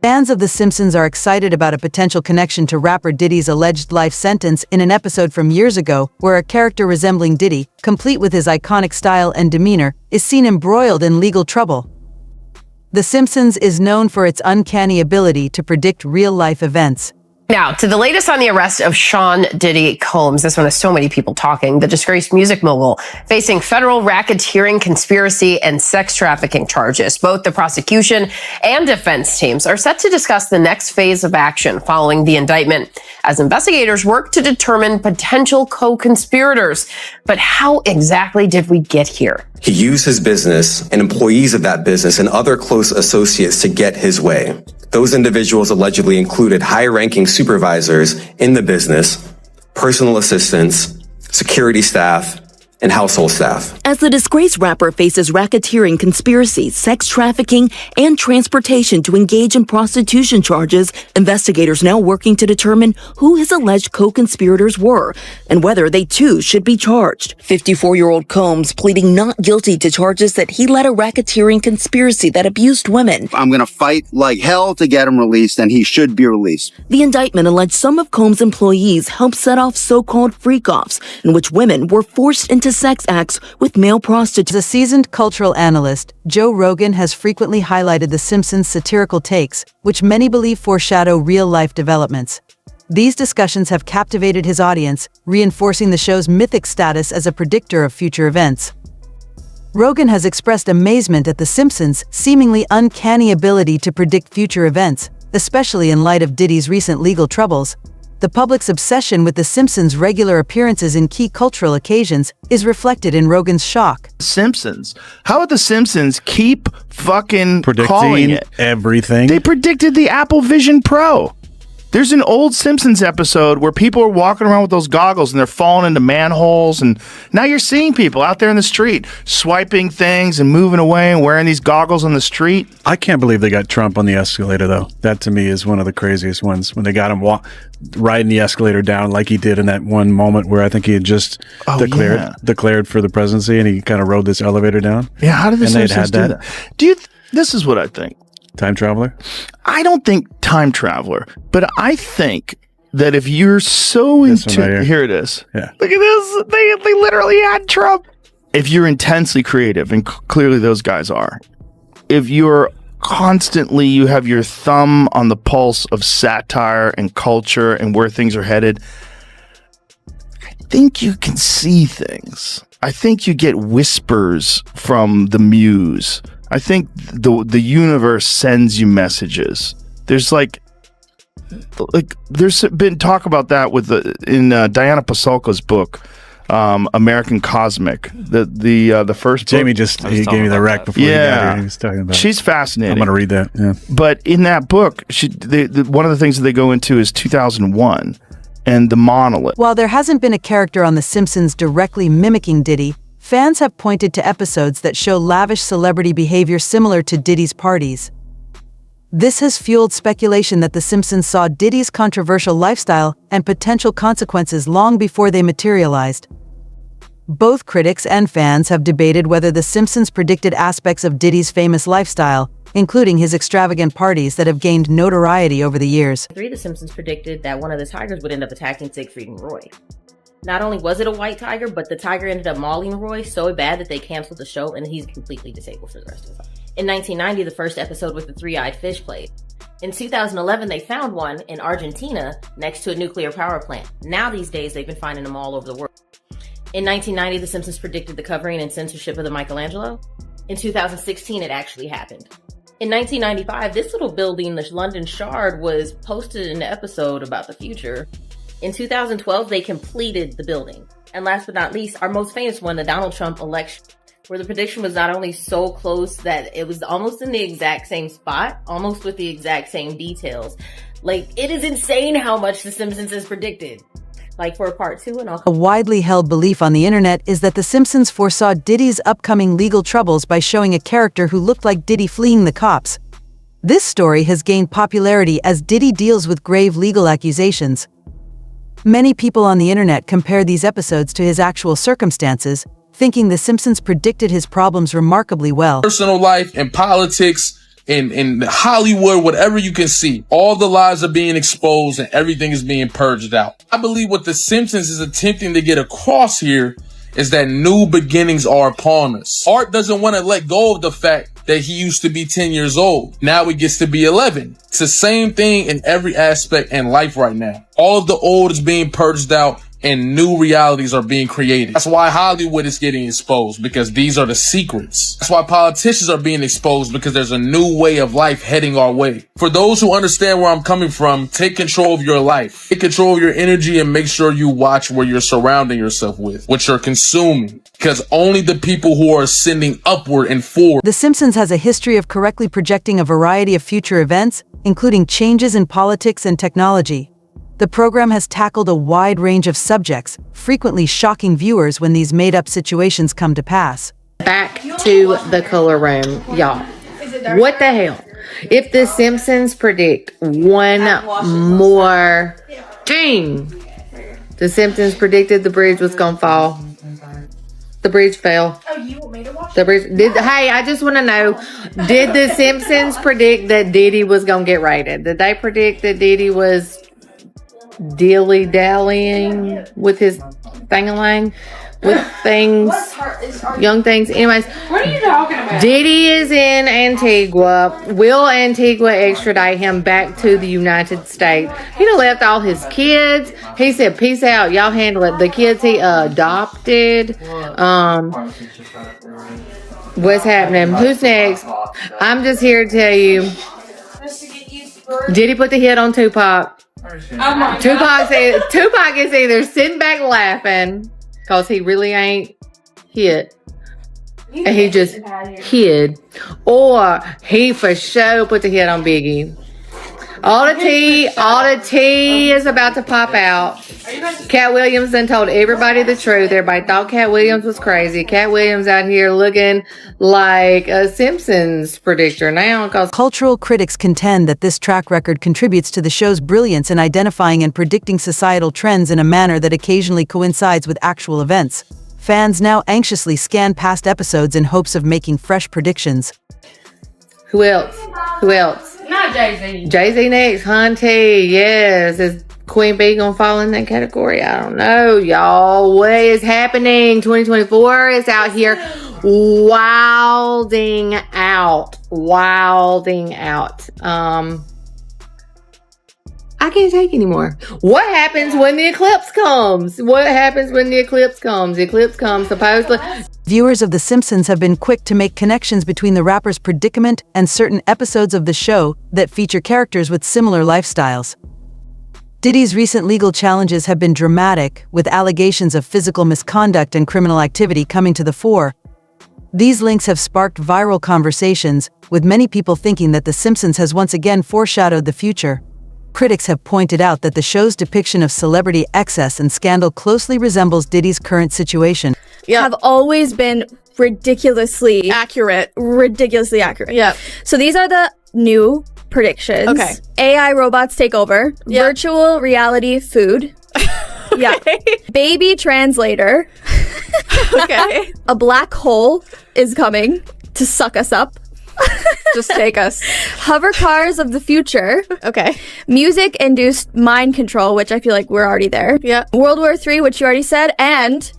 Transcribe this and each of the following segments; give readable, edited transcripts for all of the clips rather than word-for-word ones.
Fans of The Simpsons are excited about a potential connection to rapper Diddy's alleged life sentence in an episode from years ago, where a character resembling Diddy, complete with his iconic style and demeanor, is seen embroiled in legal trouble. The Simpsons is known for its uncanny ability to predict real-life events. Now, to the latest on the arrest of Sean Diddy Combs. This one has so many people talking. The disgraced music mogul facing federal racketeering, conspiracy, and sex trafficking charges. Both the prosecution and defense teams are set to discuss the next phase of action following the indictment as investigators work to determine potential co-conspirators. But how exactly did we get here? He used his business and employees of that business and other close associates to get his way. Those individuals allegedly included high-ranking supervisors in the business, personal assistants, security staff, and household staff. As the disgraced rapper faces racketeering, conspiracy, sex trafficking, and transportation to engage in prostitution charges, investigators now working to determine who his alleged co-conspirators were and whether they too should be charged. 54-year-old Combs pleading not guilty to charges that he led a racketeering conspiracy that abused women. I'm going to fight like hell to get him released, and he should be released. The indictment alleged some of Combs' employees helped set off so-called freak-offs in which women were forced into sex acts with male prostitutes. As a seasoned cultural analyst, Joe Rogan has frequently highlighted The Simpsons' satirical takes, which many believe foreshadow real-life developments. These discussions have captivated his audience, reinforcing the show's mythic status as a predictor of future events. Rogan has expressed amazement at The Simpsons' seemingly uncanny ability to predict future events, especially in light of Diddy's recent legal troubles. The public's obsession with The Simpsons' regular appearances in key cultural occasions is reflected in Rogan's shock. Simpsons. How would The Simpsons keep fucking calling Predicting it? everything. They predicted the Apple Vision Pro. There's an old Simpsons episode where people are walking around with those goggles and they're falling into manholes, and now you're seeing people out there in the street swiping things and moving away and wearing these goggles on the street. I can't believe they got Trump on the escalator, though. That, to me, is one of the craziest ones, when they got him riding the escalator down like he did in that one moment where I think he had just declared for the presidency, and he kind of rode this elevator down. Yeah, how did the And they'd Simpsons had do that? This is what I think. Time traveler? I don't think time traveler, but I think that if you're so into... Here it is. Yeah. Look at this. They literally had Trump. If you're intensely creative, and clearly those guys are, if you're constantly, you have your thumb on the pulse of satire and culture and where things are headed, I think you can see things. I think you get whispers from the muse. I think the universe sends you messages. There's there's been talk about that with in Diana Pasulka's book, American Cosmic, the first Jamie book. he gave me the rec before he got here. He was talking about She's fascinating. I'm going to read that. Yeah. But in that book, one of the things that they go into is 2001 and the monolith. While there hasn't been a character on The Simpsons directly mimicking Diddy, fans have pointed to episodes that show lavish celebrity behavior similar to Diddy's parties. This has fueled speculation that The Simpsons saw Diddy's controversial lifestyle and potential consequences long before they materialized. Both critics and fans have debated whether The Simpsons predicted aspects of Diddy's famous lifestyle, including his extravagant parties that have gained notoriety over the years. The Simpsons predicted that one of the tigers would end up attacking Siegfried and Roy. Not only was it a white tiger, but the tiger ended up mauling Roy so bad that they canceled the show and he's completely disabled for the rest of his life. In 1990, the first episode with the three-eyed fish played. In 2011, they found one in Argentina next to a nuclear power plant. Now these days, they've been finding them all over the world. In 1990, The Simpsons predicted the covering and censorship of the Michelangelo. In 2016, it actually happened. In 1995, this little building, the London Shard, was posted in the episode about the future. In 2012, they completed the building. And last but not least, our most famous one, the Donald Trump election, where the prediction was not only so close that it was almost in the exact same spot, almost with the exact same details. It is insane how much The Simpsons has predicted. For part 2 and all. A widely held belief on the internet is that The Simpsons foresaw Diddy's upcoming legal troubles by showing a character who looked like Diddy fleeing the cops. This story has gained popularity as Diddy deals with grave legal accusations. Many people on the internet compare these episodes to his actual circumstances, thinking The Simpsons predicted his problems remarkably well. Personal life and politics in Hollywood, whatever you can see, all the lies are being exposed and everything is being purged out. I believe what The Simpsons is attempting to get across here is that new beginnings are upon us. Art doesn't want to let go of the fact that he used to be 10 years old. Now he gets to be 11. It's the same thing in every aspect in life right now. All of the old is being purged out and new realities are being created. That's why Hollywood is getting exposed, because these are the secrets. That's why politicians are being exposed, because there's a new way of life heading our way. For those who understand where I'm coming from, take control of your life. Take control of your energy and make sure you watch where you're surrounding yourself with, what you're consuming, because only the people who are ascending upward and forward. The Simpsons has a history of correctly projecting a variety of future events, including changes in politics and technology. The program has tackled a wide range of subjects, frequently shocking viewers when these made-up situations come to pass. Back to the color room, y'all. What the hell? If the Simpsons predict one more thing, the Simpsons predicted the bridge was gonna fall. The bridge fell. Oh, you want me to watch the bridge? Hey, I just want to know, did the Simpsons predict that Diddy was gonna get raided? Did they predict that Diddy was dilly-dallying with his thing-a-lang with things, young things? Anyways, What are you talking about? Diddy is in Antigua. Will Antigua extradite him back to the United States? He done left all his kids. He said, peace out, y'all handle it. The kids he adopted. What's happening? Who's next? I'm just here to tell you, Diddy put the hit on Tupac. Tupac is either sitting back laughing because he really ain't hit, and he just hid, or he for sure put the hit on Biggie. All the tea is about to pop out. Cat Williams then told everybody the truth. Everybody thought Cat Williams was crazy. Cat Williams out here looking like a Simpsons predictor now. Cultural critics contend that this track record contributes to the show's brilliance in identifying and predicting societal trends in a manner that occasionally coincides with actual events. Fans now anxiously scan past episodes in hopes of making fresh predictions. Who else? Not Jay-Z. Jay-Z next. Hunty. Yes. Is Queen Bee gonna fall in that category? I don't know, y'all. What is happening? 2024 is out here wilding out. I can't take anymore. What happens when the eclipse comes? The eclipse comes supposedly. Viewers of The Simpsons have been quick to make connections between the rapper's predicament and certain episodes of the show that feature characters with similar lifestyles. Diddy's recent legal challenges have been dramatic, with allegations of physical misconduct and criminal activity coming to the fore. These links have sparked viral conversations, with many people thinking that The Simpsons has once again foreshadowed the future. Critics have pointed out that the show's depiction of celebrity excess and scandal closely resembles Diddy's current situation. Have always been ridiculously accurate. Yep. So these are the new predictions. Okay. AI robots take over. Yep. Virtual reality food. Yeah. Baby translator. Okay. A black hole is coming to suck us up. Just take us. Hover cars of the future. Okay. Music-induced mind control, which I feel like we're already there. Yeah. World War III, which you already said, and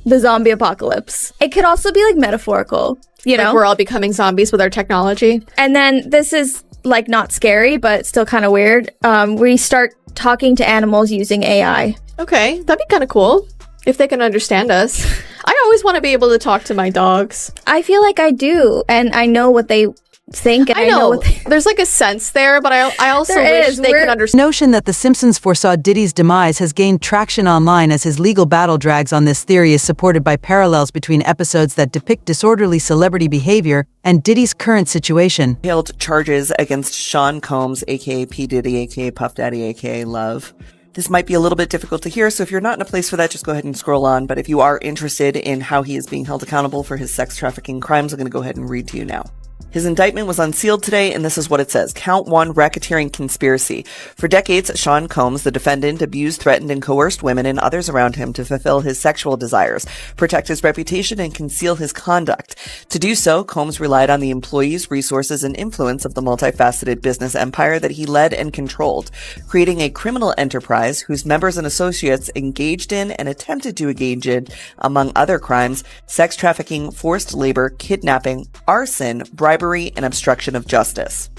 the zombie apocalypse. It could also be like metaphorical, you know? We're all becoming zombies with our technology. And then this is like not scary, but still kind of weird. We start talking to animals using AI. Okay, that'd be kind of cool if they can understand us. I always want to be able to talk to my dogs. I feel like I do, and I know what they think, and I know what there's like a sense there, but I also wish they could understand. The notion that The Simpsons foresaw Diddy's demise has gained traction online as his legal battle drags on. This theory is supported by parallels between episodes that depict disorderly celebrity behavior and Diddy's current situation. Held charges against Sean Combs, aka P. Diddy, aka Puff Daddy, aka Love. This might be a little bit difficult to hear, so if you're not in a place for that, just go ahead and scroll on. But if you are interested in how he is being held accountable for his sex trafficking crimes, I'm going to go ahead and read to you now. His indictment was unsealed today, and this is what it says. Count 1, racketeering conspiracy. For decades, Sean Combs, the defendant, abused, threatened, and coerced women and others around him to fulfill his sexual desires, protect his reputation, and conceal his conduct. To do so, Combs relied on the employees, resources, and influence of the multifaceted business empire that he led and controlled, creating a criminal enterprise whose members and associates engaged in and attempted to engage in, among other crimes, sex trafficking, forced labor, kidnapping, arson, bribery, and obstruction of justice.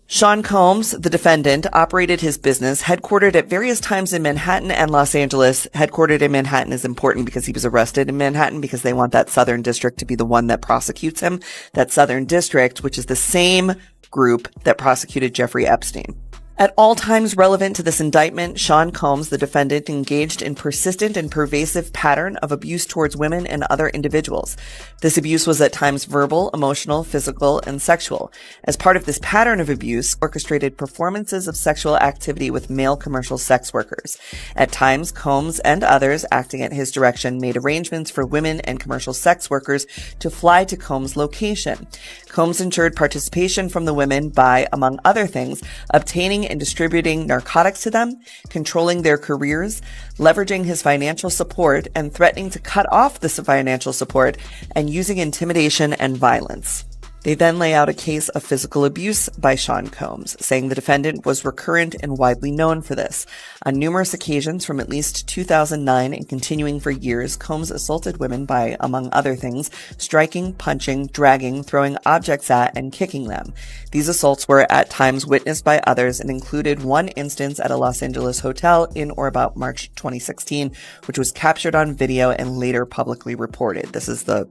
Sean Combs, the defendant, operated his business headquartered at various times in Manhattan and Los Angeles. Headquartered in Manhattan is important because he was arrested in Manhattan because they want that Southern District to be the one that prosecutes him. That Southern District, which is the same group that prosecuted Jeffrey Epstein. At all times relevant to this indictment, Sean Combs, the defendant, engaged in persistent and pervasive pattern of abuse towards women and other individuals. This abuse was at times verbal, emotional, physical, and sexual. As part of this pattern of abuse, orchestrated performances of sexual activity with male commercial sex workers. At times, Combs and others, acting at his direction, made arrangements for women and commercial sex workers to fly to Combs' location. Combs ensured participation from the women by, among other things, obtaining and distributing narcotics to them, controlling their careers, leveraging his financial support, and threatening to cut off this financial support, and using intimidation and violence. They then lay out a case of physical abuse by Sean Combs, saying the defendant was recurrent and widely known for this. On numerous occasions from at least 2009 and continuing for years, Combs assaulted women by, among other things, striking, punching, dragging, throwing objects at, and kicking them. These assaults were at times witnessed by others and included one instance at a Los Angeles hotel in or about March 2016, which was captured on video and later publicly reported. This is the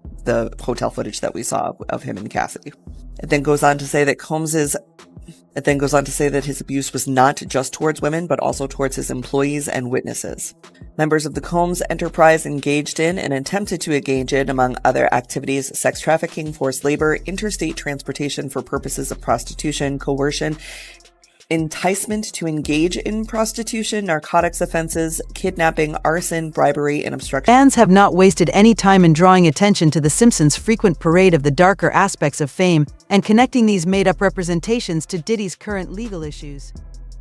hotel footage that we saw of him and Cassidy. It then goes on to say that his abuse was not just towards women, but also towards his employees and witnesses. Members of the Combs enterprise engaged in and attempted to engage in, among other activities, sex trafficking, forced labor, interstate transportation for purposes of prostitution, coercion, enticement to engage in prostitution, narcotics offenses, kidnapping, arson, bribery, and obstruction. Fans have not wasted any time in drawing attention to The Simpsons' frequent parade of the darker aspects of fame and connecting these made-up representations to Diddy's current legal issues.